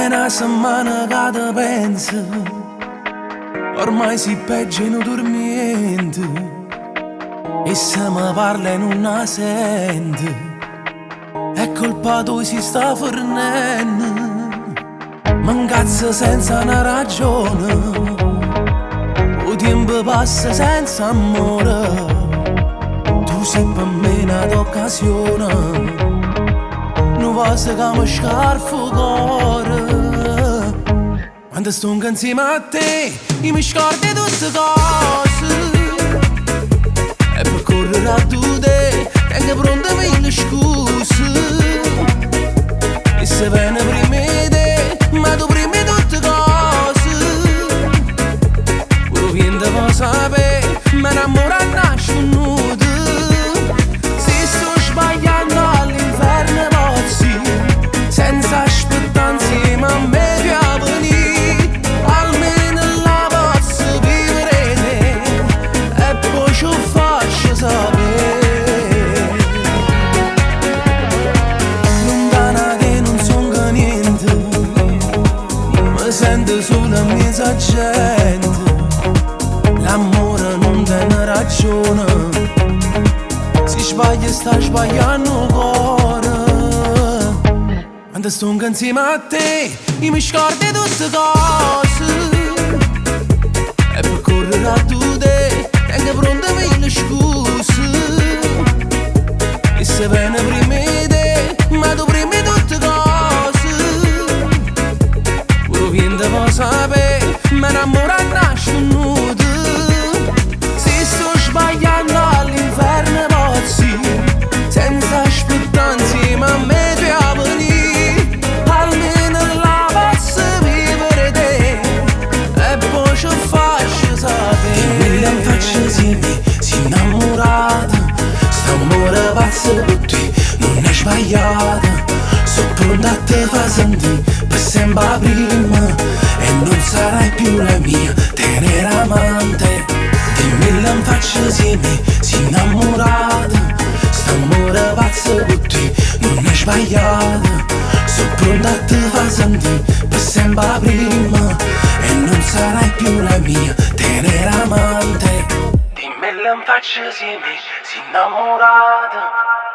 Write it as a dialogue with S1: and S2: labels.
S1: una settimana che te penso, ormai si peggio non dormiente, e se mi parla e non la sente, è colpa tua si sta fornendo. M'ingazza senza una ragione, il tempo passa senza amore, tu sei per me un'occasione, non posso che mi scarfo cuore. Quando sto insieme a te, io mi scordo di tutte cose, e per correre a tu te, tengo pronte mille scuse. E se viene prima di te, ma tu prima di tutte cose, quello viene da sapere, ma innamora nasce nudo. Se sto sbagliando all'inferno pozzi, senza aspettare insieme a me più a venire, almeno la posso vivere te, e poi ci faccio sapere. Lontana che non son che niente, mi sento solo mezza gente, l'amore non tiene ragione, si sbaglia sta sbagliando il cuore. Quando sto insieme a te, io mi scordo di tutte cose, e per correre a tu te, tengo pronte mille scuse. E se viene prima di te, ma tu prima di tutte cose, quello viene da sapere, ma innamora nasce nudo. Se sto sbagliando all'inferno pozzi, senza aspettare insieme a me tu a venire, almeno la posso vivere te, e poi ci faccio sapere. E mi faccio insieme, si innamorata, st'amore pazzo per te, non è sbagliata, sono pronta a te fa sentire per sempre prima, e non sarai più la mia tenera amante. Dimmi la faccio insieme, si innamorata, st'amore pazzo per te, non è sbagliata, sono pronta a te fa sentire per sempre prima, e non sarai più la mia tenera amante. Dimmi la faccio insieme, si innamorata,